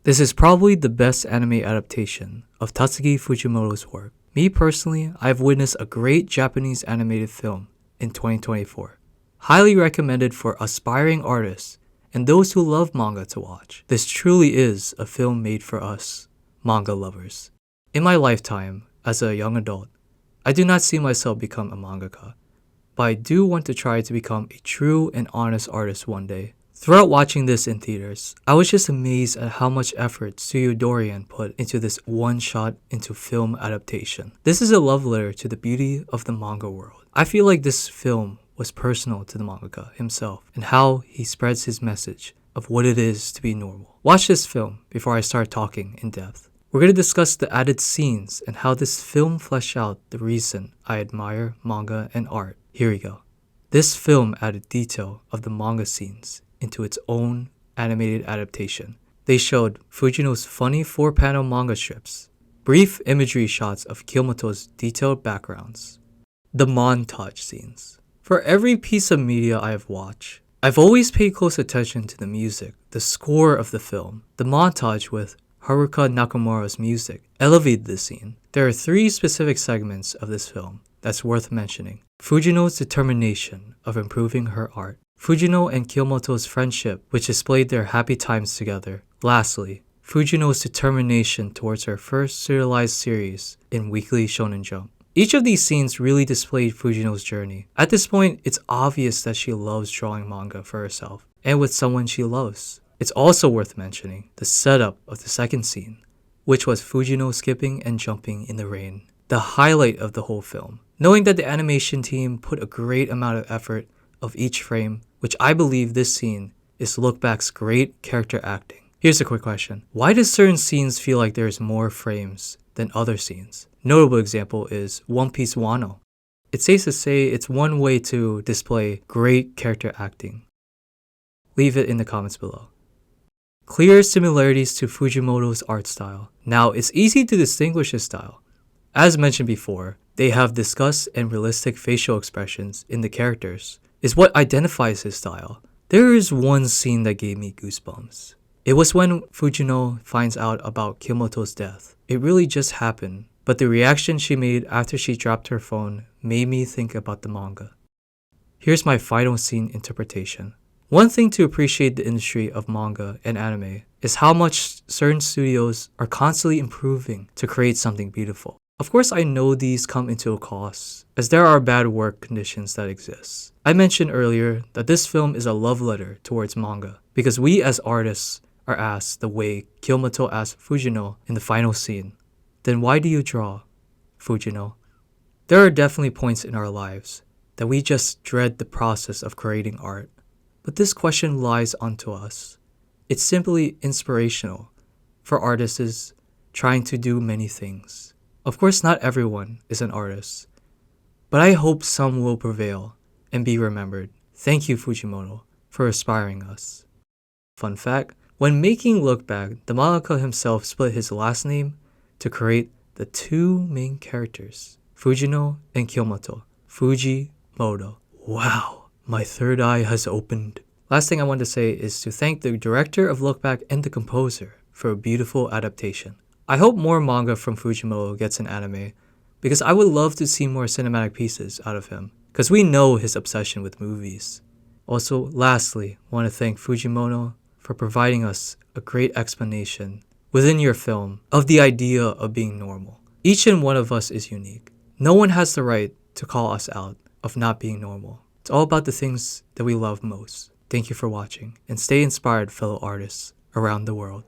This is probably the best anime adaptation of Tatsuki Fujimoto's work. Me personally, I've witnessed a great Japanese animated film in 2024. Highly recommended for aspiring artists and those who love manga to watch. This truly is a film made for us, manga lovers. In my lifetime, as a young adult, I do not see myself become a mangaka, but I do want to try to become a true and honest artist one day. Throughout watching this in theaters, I was just amazed at how much effort Studio Dorian put into this one-shot into film adaptation. This is a love letter to the beauty of the manga world. I feel like this film was personal to the mangaka himself and how he spreads his message of what it is to be normal. Watch this film before I start talking in depth. We're going to discuss the added scenes and how this film fleshed out the reason I admire manga and art. Here we go. This film added detail of the manga scenes into its own animated adaptation. They showed Fujimoto's funny 4-panel manga strips, brief imagery shots of Kiyomoto's detailed backgrounds, the montage scenes. For every piece of media I have watched, I've always paid close attention to the music, the score of the film. The montage with Haruka Nakamura's music elevated the scene. There are 3 specific segments of this film that's worth mentioning. Fujimoto's determination of improving her art. Fujimoto and Kiyomoto's friendship, which displayed their happy times together. Lastly, Fujimoto's determination towards her first serialized series in Weekly Shonen Jump. Each of these scenes really displayed Fujimoto's journey. At this point, it's obvious that she loves drawing manga for herself and with someone she loves. It's also worth mentioning the setup of the second scene, which was Fujimoto skipping and jumping in the rain. The highlight of the whole film. Knowing that the animation team put a great amount of effort of each frame, which I believe this scene is Look Back's great character acting. Here's a quick question. Why do certain scenes feel like there's more frames than other scenes? Notable example is One Piece Wano. It's safe to say it's one way to display great character acting. Leave it in the comments below. Clear similarities to Fujimoto's art style. Now, it's easy to distinguish his style. As mentioned before, they have disgust and realistic facial expressions in the characters, is what identifies his style. There is one scene that gave me goosebumps. It was when Fujimoto finds out about Kiyomoto's death. It really just happened, but the reaction she made after she dropped her phone made me think about the manga. Here's my final scene interpretation. One thing to appreciate the industry of manga and anime is how much certain studios are constantly improving to create something beautiful. Of course, I know these come into a cost, as there are bad work conditions that exist. I mentioned earlier that this film is a love letter towards manga, because we as artists are asked the way Kiyomoto asked Fujimoto in the final scene, "Then why do you draw, Fujimoto?" There are definitely points in our lives that we just dread the process of creating art, but this question lies onto us. It's simply inspirational for artists trying to do many things. Of course, not everyone is an artist, but I hope some will prevail and be remembered. Thank you, Fujimoto, for inspiring us. Fun fact, when making Look Back, the mangaka himself split his last name to create the 2 main characters, Fujimoto and Kiyomoto. Fujimoto. Wow, my third eye has opened. Last thing I want to say is to thank the director of Look Back and the composer for a beautiful adaptation. I hope more manga from Fujimoto gets an anime, because I would love to see more cinematic pieces out of him, because we know his obsession with movies. Also, lastly, I want to thank Fujimoto for providing us a great explanation within your film of the idea of being normal. Each and one of us is unique. No one has the right to call us out of not being normal. It's all about the things that we love most. Thank you for watching, and stay inspired, fellow artists around the world.